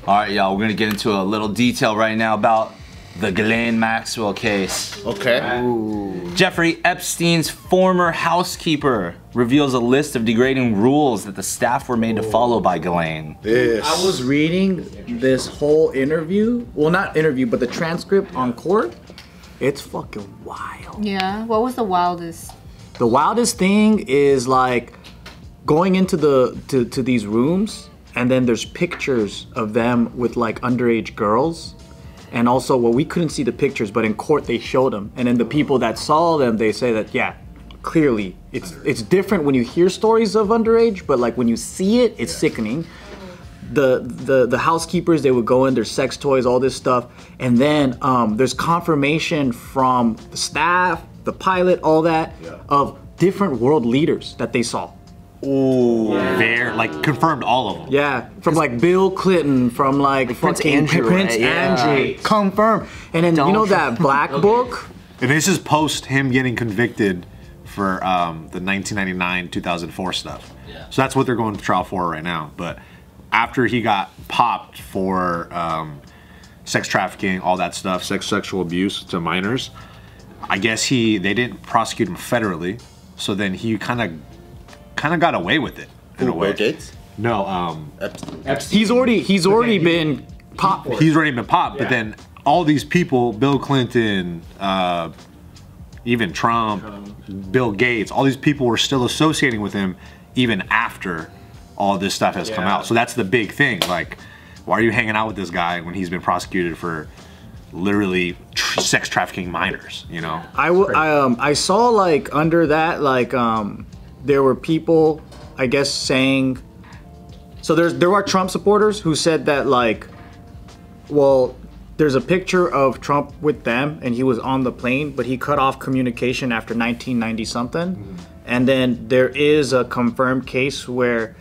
All right, y'all, we're gonna get into a little detail right now about the Ghislaine Maxwell case. Okay. Ooh. Jeffrey Epstein's former housekeeper reveals a list of degrading rules that the staff were made to follow by Ghislaine. I was reading this whole interview. Well, not interview, but the transcript on court. It's fucking wild. Yeah, what was the wildest? The wildest thing is like going into to these rooms, and then there's pictures of them with like underage girls. And also, well, we couldn't see the pictures, but in court they showed them. And then the people that saw them, they say that, yeah, clearly it's different when you hear stories of underage, but like when you see it, it's sickening. The housekeepers, they would go in, their sex toys, all this stuff. And then there's confirmation from the staff, the pilot, all that, of different world leaders that they saw. Ooh, they're like confirmed all of them. Yeah, from like Bill Clinton, from like Prince fucking Andrew, Prince right? Andrew, confirmed. And then you know that black book? And this is post him getting convicted for the 1999-2004 stuff. Yeah. So that's what they're going to trial for right now. But after he got popped for sex trafficking, all that stuff, sexual abuse to minors, I guess they didn't prosecute him federally. So then he kind of got away with it in a way. Bill Gates? No, Epstein. He's already been popped. He's already been popped, but then all these people, Bill Clinton, even Trump, Bill Gates, all these people were still associating with him even after all this stuff has come out. So that's the big thing. Like, why are you hanging out with this guy when he's been prosecuted for literally sex trafficking minors? You know. I saw like under that like there were people, I guess, saying. So there are Trump supporters who said that like, well, there's a picture of Trump with them and he was on the plane, but he cut off communication after 1990 something. And then there is a confirmed case where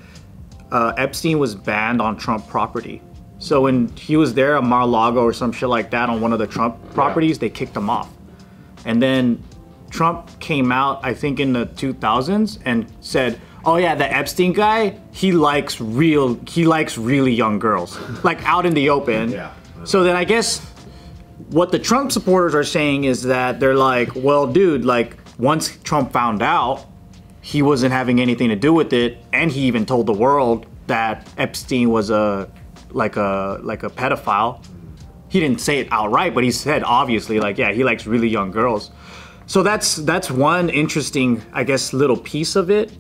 Epstein was banned on Trump property. So when he was there at Mar-a-Lago or some shit like that on one of the Trump properties, they kicked him off. And then Trump came out, I think in the 2000s, and said, oh yeah, the Epstein guy, he likes really young girls, like out in the open. Yeah. So then I guess what the Trump supporters are saying is that they're like, well, dude, like once Trump found out, he wasn't having anything to do with it, and he even told the world that Epstein was a pedophile. He didn't say it outright, but he said obviously like, yeah, he likes really young girls. So that's one interesting, I guess, little piece of it.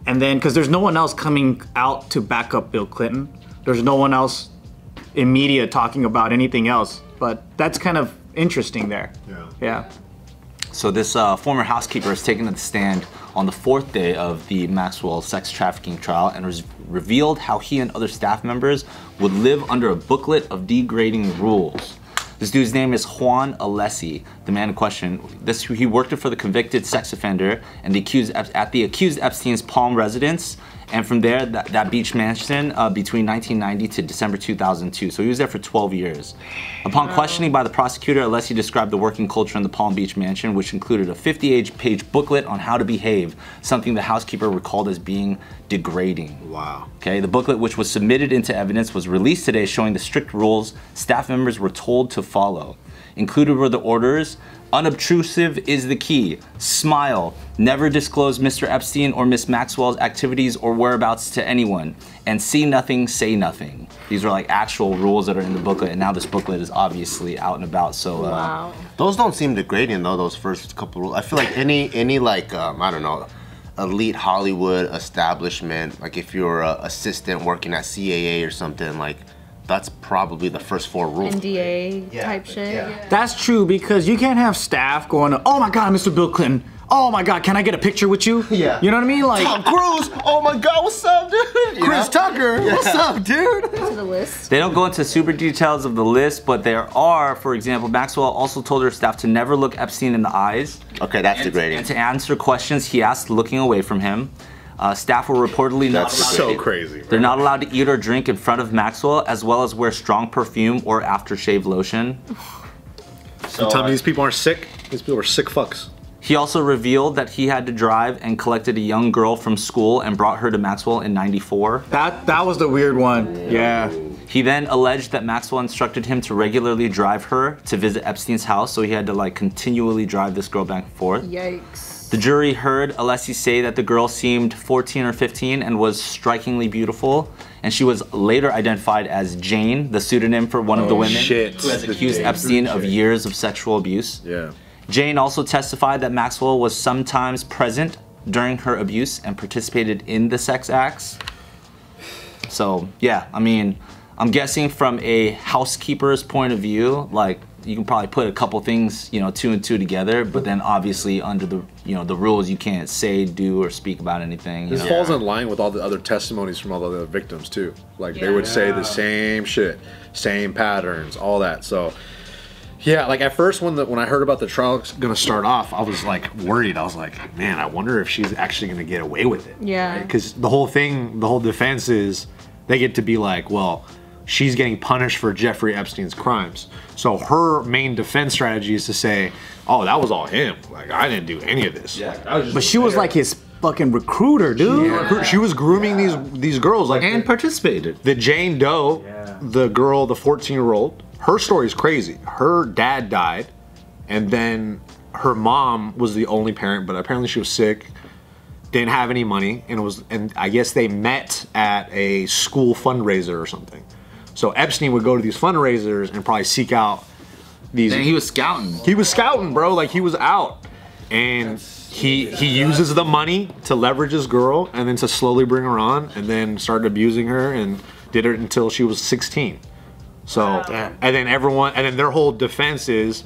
And then, because there's no one else coming out to back up Bill Clinton. There's no one else in media talking about anything else. But that's kind of interesting there. Yeah. So this former housekeeper has taken the stand on the 4th day of the Maxwell sex trafficking trial and has revealed how he and other staff members would live under a booklet of degrading rules. This dude's name is Kwan, the man in question. He worked for the convicted sex offender and at the accused Epstein's Palm residence, and from there, that beach mansion between 1990 to December 2002. So he was there for 12 years. Upon questioning by the prosecutor, Alessi described the working culture in the Palm Beach mansion, which included a 50-page booklet on how to behave, something the housekeeper recalled as being degrading. Wow. Okay, the booklet, which was submitted into evidence, was released today, showing the strict rules staff members were told to follow. Included were the orders: unobtrusive is the key. Smile. Never disclose Mr. Epstein or Miss Maxwell's activities or whereabouts to anyone. And see nothing, say nothing. These are like actual rules that are in the booklet, and now this booklet is obviously out and about. So wow. Those don't seem degrading though. Those first couple rules. I feel like any like I don't know, elite Hollywood establishment. Like if you're an assistant working at CAA or something, like. That's probably the first 4 rules. NDA type shit. Yeah. That's true, because you can't have staff going, oh my God, Mr. Bill Clinton. Oh my God, can I get a picture with you? Yeah. You know what I mean? Like Tom Cruise. Oh my God, what's up, dude? Chris Tucker. Yeah. What's up, dude? To the list. They don't go into super details of the list, but there are, for example, Maxwell also told her staff to never look Epstein in the eyes. Okay, that's degrading. And to answer questions he asked looking away from him. Staff were reportedly not so crazy. They're not allowed to eat or drink in front of Maxwell, as well as wear strong perfume or aftershave lotion. So tell me these people aren't sick? These people are sick fucks. He also revealed that he had to drive and collected a young girl from school and brought her to Maxwell in '94. That was the weird one. Yeah. He then alleged that Maxwell instructed him to regularly drive her to visit Epstein's house, so he had to like continually drive this girl back and forth. Yikes. The jury heard Alessi say that the girl seemed 14 or 15 and was strikingly beautiful, and she was later identified as Jane, the pseudonym for one of the women who has accused Epstein of years of sexual abuse. Yeah. Jane also testified that Maxwell was sometimes present during her abuse and participated in the sex acts. So yeah, I mean, I'm guessing from a housekeeper's point of view, like you can probably put a couple things, you know, 2 and 2 together, but then obviously under the, you know, the rules, you can't say, do, or speak about anything. This falls in line with all the other testimonies from all the other victims too. Like they would say the same shit, same patterns, all that. So yeah, like at first when I heard about the trial gonna start off, I was like worried. I was like, man, I wonder if she's actually gonna get away with it. Yeah. Because the whole thing, the whole defense is they get to be like, well, she's getting punished for Jeffrey Epstein's crimes. So her main defense strategy is to say, oh, that was all him. Like, I didn't do any of this. Yeah. But she was like his fucking recruiter, dude. She was grooming these girls. Like, And participated. the Jane Doe, the girl, the 14-year-old, her story's crazy. Her dad died, and then her mom was the only parent, but apparently she was sick, didn't have any money, and I guess they met at a school fundraiser or something. So Epstein would go to these fundraisers and probably seek out these. And he was scouting. He was scouting, bro. Like he was out, and he uses the money to leverage his girl, and then to slowly bring her on, and then started abusing her, and did it until she was 16. So, and then their whole defense is,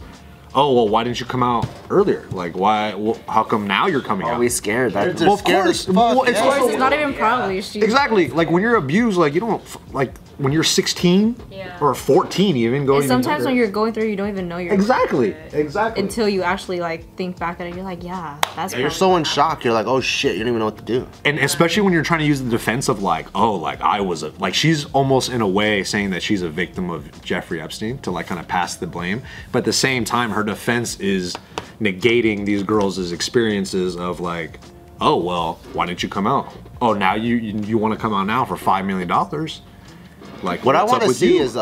oh well, why didn't you come out earlier? Like why? Well, how come now you're coming out? Are we scared? That, Well, of course. Well, it's Of course, also- it's not even probably. She, Exactly. Like when you're abused, like you don't like when you're 16 or 14 even going. and sometimes when you're going through, you don't even know you're exactly going through it until you actually like think back at it. You're like, yeah, that's. You're so in shock. You're like, oh shit, you don't even know what to do. And especially when you're trying to use the defense of like, oh, like I was like she's almost in a way saying that she's a victim of Jeffrey Epstein to like kind of pass the blame, but at the same time her defense is negating these girls' experiences of like, oh well, why didn't you come out? Oh, now you want to come out now for $5 million? Like What I what's want up to with see you? is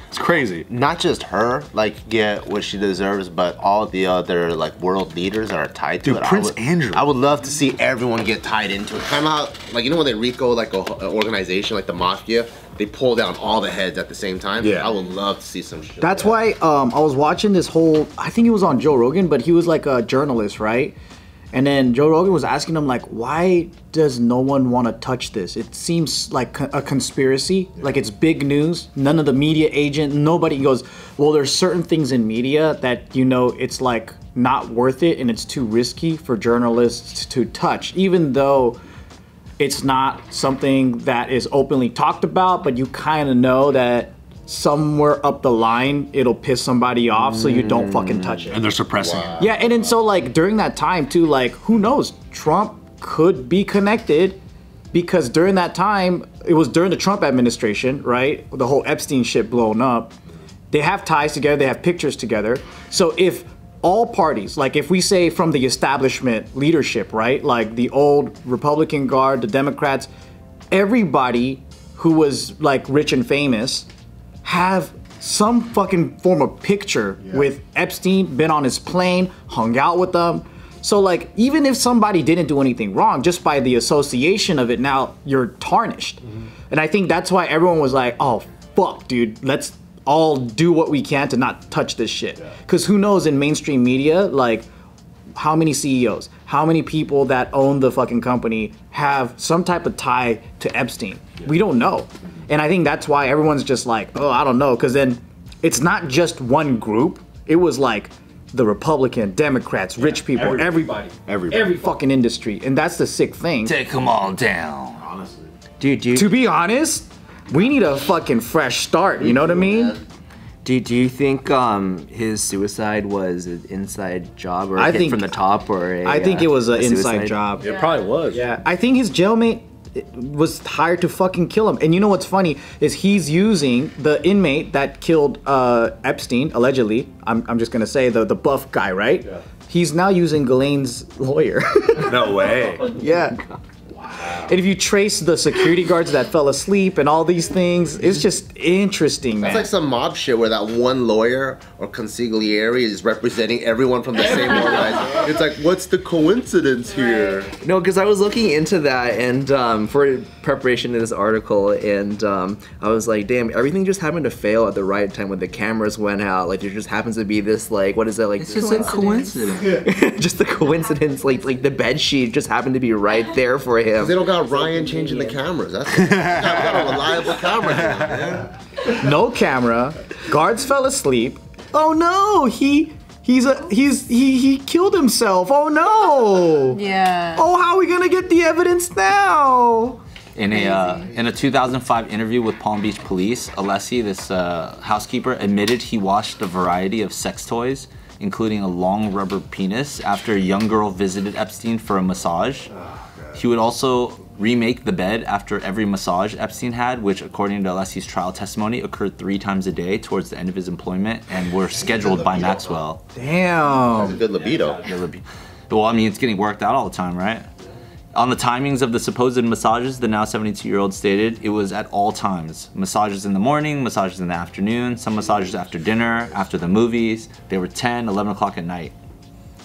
it's crazy. not just her like get what she deserves, but all the other like world leaders that are tied to Dude, it. Prince Andrew. I would love to see everyone get tied into it. Kind of how, like, you know when they RICO like an organization like the mafia, they pull down all the heads at the same time. Yeah. I would love to see some shit. That's like why I was watching this whole, I think it was on Joe Rogan, but he was like a journalist, right? And then Joe Rogan was asking him like, why does no one want to touch this? It seems like a conspiracy, like it's big news. None of the media agent, nobody goes, well, there's certain things in media that, you know, it's like not worth it and it's too risky for journalists to touch, even though it's not something that is openly talked about, but you kind of know that somewhere up the line it'll piss somebody off, so you don't fucking touch it. And they're suppressing it. Yeah, and then so like during that time too, like who knows, Trump could be connected, because during that time, it was during the Trump administration, right? The whole Epstein shit blown up. They have ties together, they have pictures together. So if all parties, like if we say from the establishment leadership, right? Like the old Republican guard, the Democrats, everybody who was like rich and famous have some fucking form of picture with Epstein, been on his plane, hung out with them. So like, even if somebody didn't do anything wrong, just by the association of it, now you're tarnished. And I think that's why everyone was like, oh, fuck, dude, let's all do what we can to not touch this shit. Because who knows in mainstream media, like, how many CEOs, how many people that own the fucking company have some type of tie to Epstein? We don't know. And I think that's why everyone's just like, oh, I don't know. Because then it's not just one group. It was like the Republican, Democrats, rich people, everybody. Every fucking industry. And that's the sick thing. Take them all down. Honestly. dude, To be honest, we need a fucking fresh start. You know what I mean? do you think his suicide was an inside job or a I hit think- from the top or a, I think it was an a inside suicide? job. It probably was. Yeah, I think his jailmate was hired to fucking kill him. And you know what's funny is he's using the inmate that killed Epstein, allegedly. I'm just gonna say the buff guy, right? Yeah. He's now using Ghislaine's lawyer. No way. Yeah. And if you trace the security guards that fell asleep and all these things, it's just interesting, man. It's like some mob shit where that one lawyer or consigliere is representing everyone from the same organization. It's like, what's the coincidence here? No, because I was looking into that and for preparation of this article, and I was like, damn, everything just happened to fail at the right time when the cameras went out. Like there just happens to be this like, what is that like? It's just a coincidence. Just a coincidence. Like the bed sheet just happened to be right there for him. They don't got Ryan changing the cameras. That's we got a reliable camera here, man. No camera. Guards fell asleep. Oh no, he killed himself. Oh no. Yeah. Oh, how are we gonna get the evidence now? In a 2005 interview with Palm Beach Police, Alessi, this housekeeper, admitted he washed a variety of sex toys, including a long rubber penis, after a young girl visited Epstein for a massage. He would also remake the bed after every massage Epstein had, which according to Alessi's trial testimony occurred 3 times a day towards the end of his employment and were scheduled by Maxwell. Damn. Good libido. Well, I mean, it's getting worked out all the time, right? On the timings of the supposed massages, the now 72-year-old stated it was at all times. Massages in the morning, massages in the afternoon, some massages after dinner, after the movies. They were 10, 11 o'clock at night.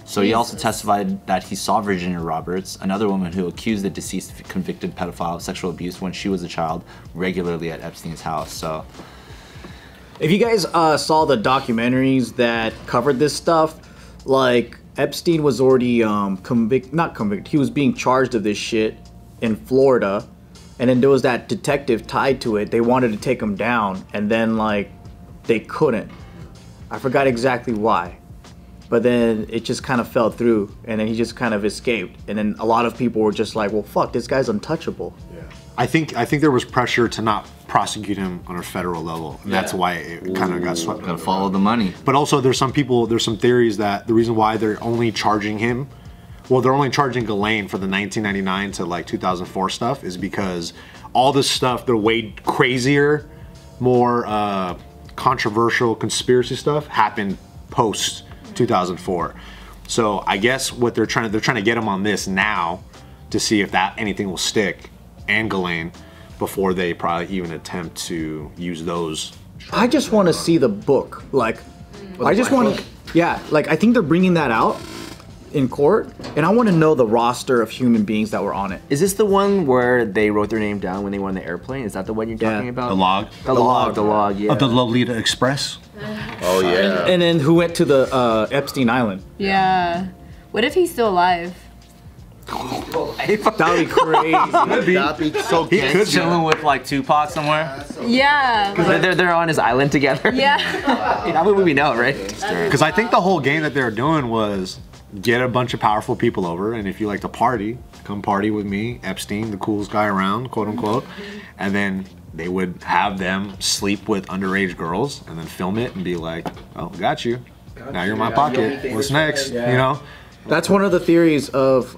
So he also testified that he saw Virginia Roberts, another woman who accused the deceased convicted pedophile of sexual abuse when she was a child, regularly at Epstein's house. So, if you guys saw the documentaries that covered this stuff, like Epstein was already not convicted, he was being charged of this shit in Florida, and then there was that detective tied to it. They wanted to take him down, and then like they couldn't. I forgot exactly why. But then it just kind of fell through, and then he just kind of escaped. And then a lot of people were just like, well, fuck, this guy's untouchable. Yeah. I think there was pressure to not prosecute him on a federal level, and that's why it kind of got swept. gotta follow the money. But also, there's some theories that the reason why they're only charging him, well, they're only charging Ghislaine for the 1999 to like 2004 stuff, is because all this stuff, the way crazier, more controversial conspiracy stuff happened post 2004. So I guess what they're trying to get him on this now to see if that anything will stick, and Ghislaine, before they probably even attempt to use those. I just want to see the book. Like, I just want to, yeah, like I think they're bringing that out in court, and I want to know the roster of human beings that were on it. Is this the one where they wrote their name down when they were on the airplane? Is that the one you're talking about? The log? The log, yeah. Of the Lolita Express? Oh yeah. And then who went to the Epstein Island? Yeah. What if he's still alive? That would be crazy. That'd be so He could Chilling with like Tupac somewhere. Yeah. They're on his island together? Yeah. That would we know, right? Because I think the whole game that they were doing was get a bunch of powerful people over, and if you like to party, come party with me, Epstein, the coolest guy around, quote unquote, and then they would have them sleep with underage girls and then film it and be like, oh, got you. Now you're in my pocket. What's next? Yeah. You know? That's one of the theories of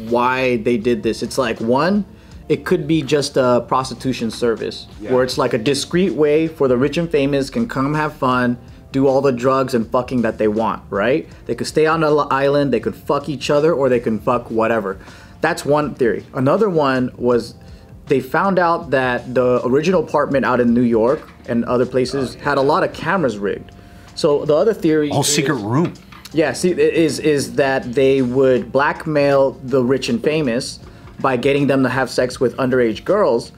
why they did this. It's like, one, it could be just a prostitution service, where it's like a discreet way for the rich and famous can come have fun, do all the drugs and fucking that they want, right? They could stay on the island, they could fuck each other, or they can fuck whatever. That's one theory. Another one was they found out that the original apartment out in New York and other places had a lot of cameras rigged. So the other theory Whole secret room. Yeah, see, is that they would blackmail the rich and famous by getting them to have sex with underage girls,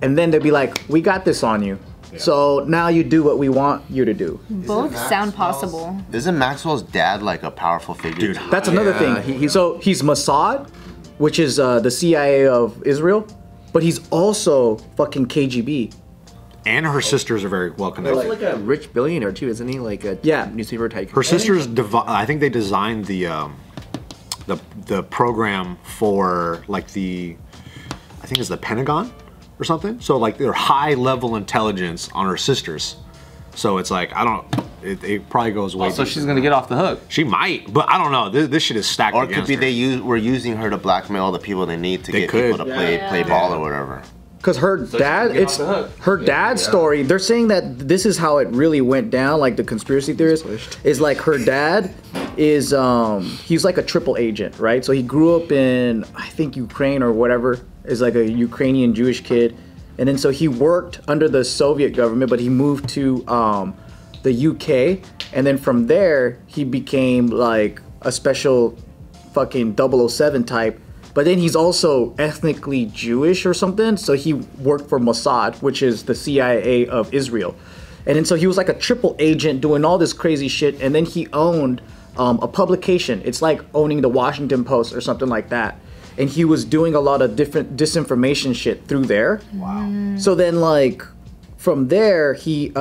and then they'd be like, we got this on you. Yeah. So now you do what we want you to do. Both sound possible. Isn't Maxwell's dad like a powerful figure? Dude, that's another thing. So he's Mossad, which is the CIA of Israel, but he's also fucking KGB. And her sisters are very well connected. He's like a rich billionaire too, isn't he? Like a newspaper tycoon. Her sisters, I think they designed the program for like I think it's the Pentagon or something. So like they're high level intelligence on her sisters. So it's like, it probably goes way. So she's gonna get off the hook. She might, but I don't know. This shit is stacked Or it against could be her. we're using her to blackmail all the people they need to get could. people to play ball or whatever. Because her dad, it's her dad's story. They're saying that this is how it really went down. Like the conspiracy theorists is like her dad is he's like a triple agent, right? So he grew up in, I think, Ukraine or whatever, is like a Ukrainian Jewish kid. And then so he worked under the Soviet government, but he moved to the UK. And then from there, he became like a special fucking 007 type. But then he's also ethnically Jewish or something. So he worked for Mossad, which is the CIA of Israel. And then so he was like a triple agent doing all this crazy shit. And then he owned a publication. It's like owning the Washington Post or something like that. And he was doing a lot of different disinformation shit through there. Wow. So then like from there, he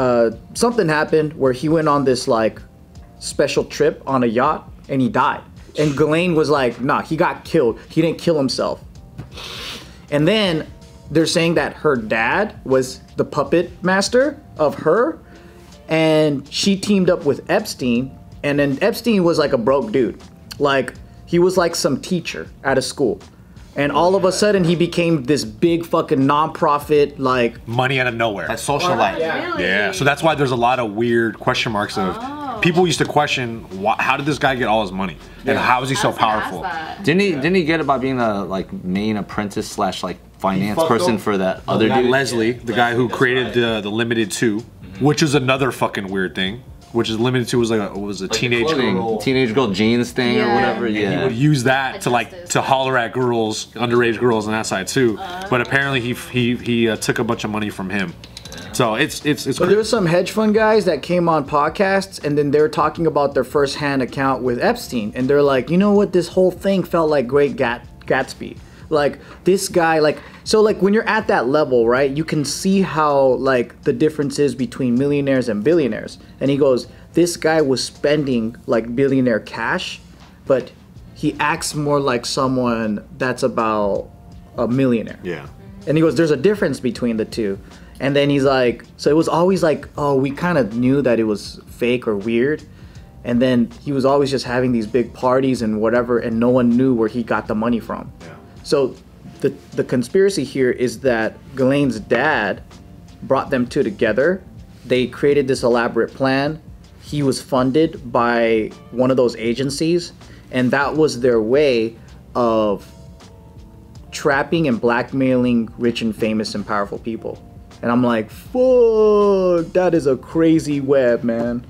something happened where he went on this like special trip on a yacht and he died. And Ghislaine was like, nah, he got killed. He didn't kill himself. And then they're saying that her dad was the puppet master of her. And she teamed up with Epstein. And then Epstein was like a broke dude. Like, he was like some teacher at a school. And all of a sudden, he became this big fucking nonprofit, like... Money out of nowhere. That socialite. Really? Yeah, so that's why there's a lot of weird question marks of people used to question how did this guy get all his money and how is he so powerful? Didn't he get it by being the like main apprentice slash like finance person for that other dude? Leslie, the guy who created the Limited 2, which is another fucking weird thing. Which is Limited 2 was like a teenage girl jeans thing or whatever. He would use that to holler at girls, underage girls on that side too. But apparently he took a bunch of money from him. So it's. But there were some hedge fund guys that came on podcasts and then they were talking about their first-hand account with Epstein, and they're like, you know what, this whole thing felt like Great Gatsby. Like this guy, like, so like when you're at that level, right, you can see how like the difference is between millionaires and billionaires. And he goes, this guy was spending like billionaire cash, but he acts more like someone that's about a millionaire. Yeah. And he goes, there's a difference between the two. And then he's like, so it was always like, oh, we kind of knew that it was fake or weird. And then he was always just having these big parties and whatever, and no one knew where he got the money from. Yeah. So the conspiracy here is that Ghislaine's dad brought them two together. They created this elaborate plan. He was funded by one of those agencies, and that was their way of trapping and blackmailing rich and famous and powerful people. And I'm like, fuck, that is a crazy web, man.